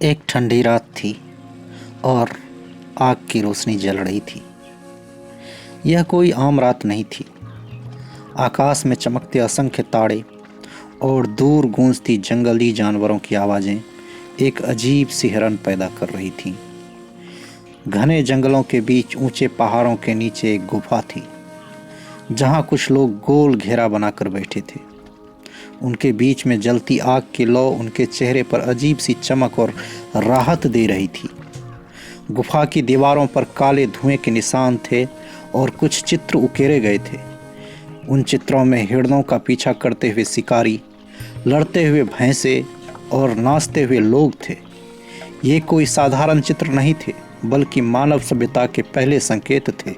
एक ठंडी रात थी और आग की रोशनी जल रही थी। यह कोई आम रात नहीं थी। आकाश में चमकते असंख्य तारे और दूर गूंजती जंगली जानवरों की आवाज़ें एक अजीब सिहरन पैदा कर रही थीं। घने जंगलों के बीच ऊंचे पहाड़ों के नीचे एक गुफा थी, जहां कुछ लोग गोल घेरा बनाकर बैठे थे। उनके बीच में जलती आग की लौ उनके चेहरे पर अजीब सी चमक और राहत दे रही थी। गुफा की दीवारों पर काले धुएं के निशान थे और कुछ चित्र उकेरे गए थे। उन चित्रों में हिरणों का पीछा करते हुए शिकारी, लड़ते हुए भैंसे और नाचते हुए लोग थे। ये कोई साधारण चित्र नहीं थे, बल्कि मानव सभ्यता के पहले संकेत थे।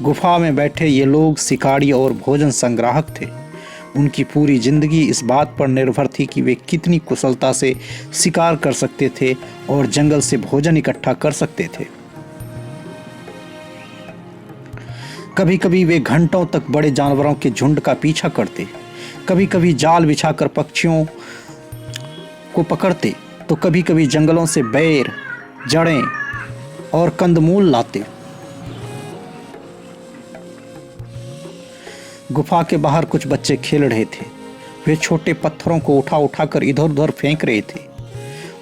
गुफा में बैठे ये लोग शिकारी और भोजन संग्राहक थे। उनकी पूरी जिंदगी इस बात पर निर्भर थी कि वे कितनी कुशलता से शिकार कर सकते थे और जंगल से भोजन इकट्ठा कर सकते थे। कभी कभी वे घंटों तक बड़े जानवरों के झुंड का पीछा करते, कभी कभी जाल बिछाकर पक्षियों को पकड़ते, तो कभी कभी जंगलों से बेर, जड़ें और कंदमूल लाते। गुफा के बाहर कुछ बच्चे खेल रहे थे। वे छोटे पत्थरों को उठा उठाकर इधर उधर फेंक रहे थे।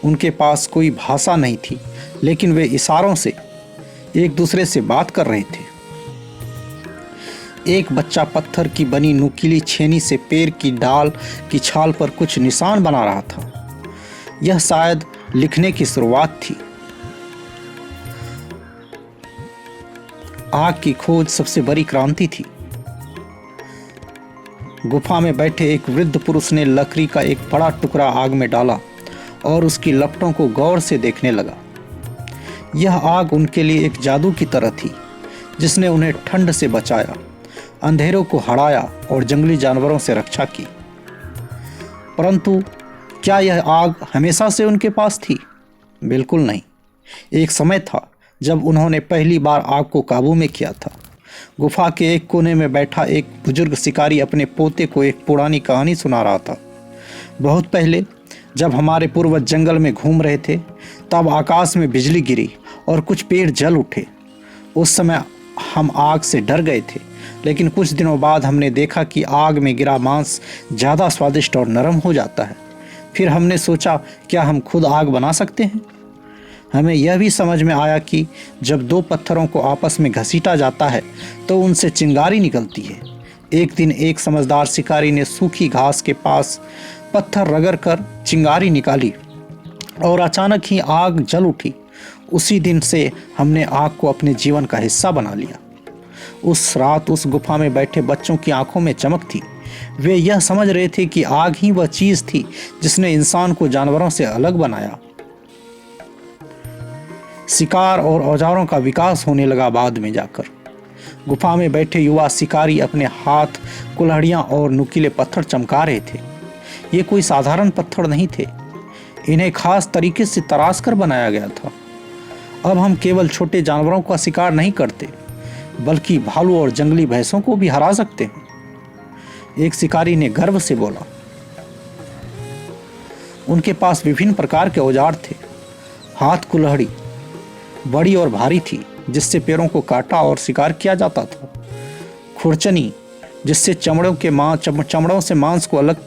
उनके पास कोई भाषा नहीं थी, लेकिन वे इशारों से एक दूसरे से बात कर रहे थे। एक बच्चा पत्थर की बनी नुकीली छेनी से पेड़ की डाल की छाल पर कुछ निशान बना रहा था। यह शायद लिखने की शुरुआत थी। आग की खोज सबसे बड़ी क्रांति थी। गुफा में बैठे एक वृद्ध पुरुष ने लकड़ी का एक बड़ा टुकड़ा आग में डाला और उसकी लपटों को गौर से देखने लगा। यह आग उनके लिए एक जादू की तरह थी, जिसने उन्हें ठंड से बचाया, अंधेरों को हराया और जंगली जानवरों से रक्षा की। परंतु क्या यह आग हमेशा से उनके पास थी? बिल्कुल नहीं। एक समय था जब उन्होंने पहली बार आग को काबू में किया था। गुफा के एक कोने में बैठा एक बुजुर्ग शिकारी अपने पोते को एक पुरानी कहानी सुना रहा था। बहुत पहले, जब हमारे पूर्वज जंगल में घूम रहे थे, तब आकाश में बिजली गिरी और कुछ पेड़ जल उठे। उस समय हम आग से डर गए थे, लेकिन कुछ दिनों बाद हमने देखा कि आग में गिरा मांस ज़्यादा स्वादिष्ट और नरम हो जाता है। फिर हमने सोचा, क्या हम खुद आग बना सकते हैं? हमें यह भी समझ में आया कि जब दो पत्थरों को आपस में घसीटा जाता है तो उनसे चिंगारी निकलती है। एक दिन एक समझदार शिकारी ने सूखी घास के पास पत्थर रगड़कर चिंगारी निकाली और अचानक ही आग जल उठी। उसी दिन से हमने आग को अपने जीवन का हिस्सा बना लिया। उस रात उस गुफा में बैठे बच्चों की आंखों में चमक थी। वे यह समझ रहे थे कि आग ही वह चीज़ थी जिसने इंसान को जानवरों से अलग बनाया। शिकार और औजारों का विकास होने लगा। बाद में जाकर गुफा में बैठे युवा शिकारी अपने हाथ, कुल्हाड़ियाँ और नुकीले पत्थर चमका रहे थे। ये कोई साधारण पत्थर नहीं थे, इन्हें खास तरीके से तराश कर बनाया गया था। अब हम केवल छोटे जानवरों का शिकार नहीं करते, बल्कि भालू और जंगली भैंसों को भी हरा सकते हैं। एक शिकारी ने गर्व से बोला। उनके पास विभिन्न प्रकार के औजार थे। हाथ कुल्हाड़ी बड़ी और भारी थी, जिससे पैरों को काटा और शिकार किया जाता था। खुरचनी, जिससे चमड़ों से मांस को अलग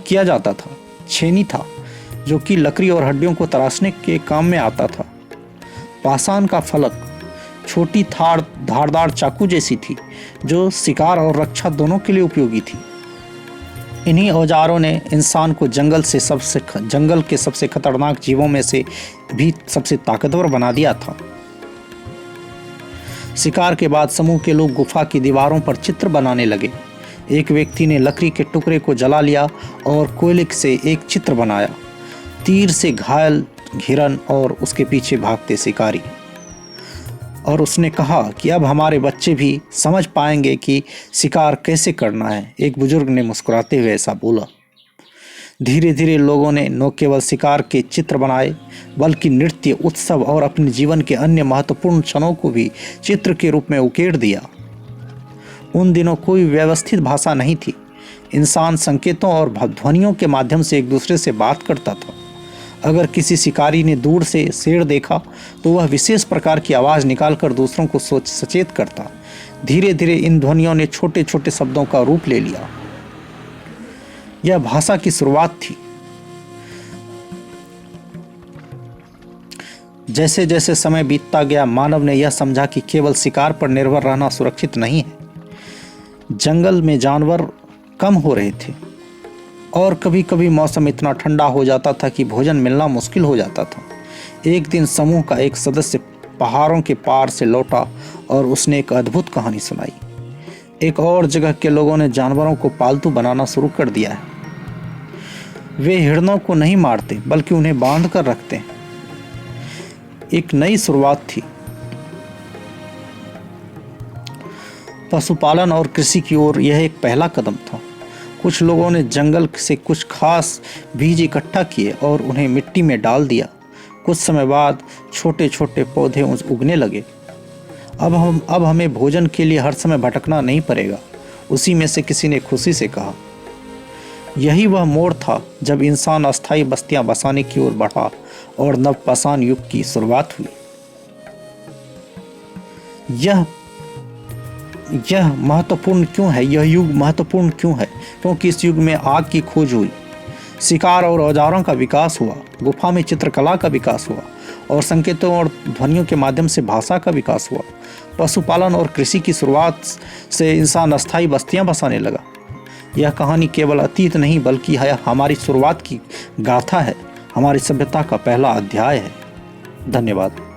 किया जाता था। छेनी था, जो कि लकड़ी और हड्डियों को तराशने के काम में आता था। पाषाण का फलक, छोटी धारदार चाकू जैसी थी, जो शिकार और रक्षा दोनों के लिए उपयोगी थी। इन्हीं औजारों ने इंसान को जंगल के सबसे खतरनाक जीवों में से भी सबसे ताकतवर बना दिया था। शिकार के बाद समूह के लोग गुफा की दीवारों पर चित्र बनाने लगे। एक व्यक्ति ने लकड़ी के टुकड़े को जला लिया और कोयले से एक चित्र बनाया। तीर से घायल हिरन और उसके पीछे भागते शिकारी। और उसने कहा कि अब हमारे बच्चे भी समझ पाएंगे कि शिकार कैसे करना है। एक बुजुर्ग ने मुस्कुराते हुए ऐसा बोला। धीरे धीरे लोगों ने न केवल शिकार के चित्र बनाए, बल्कि नृत्य, उत्सव और अपने जीवन के अन्य महत्वपूर्ण क्षणों को भी चित्र के रूप में उकेर दिया। उन दिनों कोई व्यवस्थित भाषा नहीं थी। इंसान संकेतों और ध्वनियों के माध्यम से एक दूसरे से बात करता था। अगर किसी शिकारी ने दूर से शेर देखा तो वह विशेष प्रकार की आवाज़ निकालकर दूसरों को सचेत करता। धीरे धीरे इन ध्वनियों ने छोटे छोटे शब्दों का रूप ले लिया। यह भाषा की शुरुआत थी। जैसे जैसे समय बीतता गया, मानव ने यह समझा कि केवल शिकार पर निर्भर रहना सुरक्षित नहीं है। जंगल में जानवर कम हो रहे थे और कभी कभी मौसम इतना ठंडा हो जाता था कि भोजन मिलना मुश्किल हो जाता था। एक दिन समूह का एक सदस्य पहाड़ों के पार से लौटा और उसने एक अद्भुत कहानी सुनाई। एक और जगह के लोगों ने जानवरों को पालतू बनाना शुरू कर दिया है। वे हिरणों को नहीं मारते बल्कि उन्हें बांध कर रखते हैं। एक नई शुरुआत थी। पशुपालन और कृषि की ओर यह एक पहला कदम था। कुछ लोगों ने जंगल से कुछ खास बीज इकट्ठा किए और उन्हें मिट्टी में डाल दिया। कुछ समय बाद छोटे छोटे पौधे उगने लगे। अब हमें भोजन के लिए हर समय भटकना नहीं पड़ेगा, उसी में से किसी ने खुशी से कहा। यही वह मोड़ था जब इंसान अस्थायी बस्तियां बसाने की ओर बढ़ा और नवपाषाण युग की शुरुआत हुई। यह महत्वपूर्ण क्यों है? यह युग महत्वपूर्ण क्यों है? क्योंकि इस युग में आग की खोज हुई, शिकार और औजारों का विकास हुआ, गुफा में चित्रकला का विकास हुआ और संकेतों और ध्वनियों के माध्यम से भाषा का विकास हुआ। पशुपालन और कृषि की शुरुआत से इंसान अस्थायी बस्तियां बसाने लगा। यह कहानी केवल अतीत नहीं बल्कि हमारी शुरुआत की गाथा है, हमारी सभ्यता का पहला अध्याय है। धन्यवाद।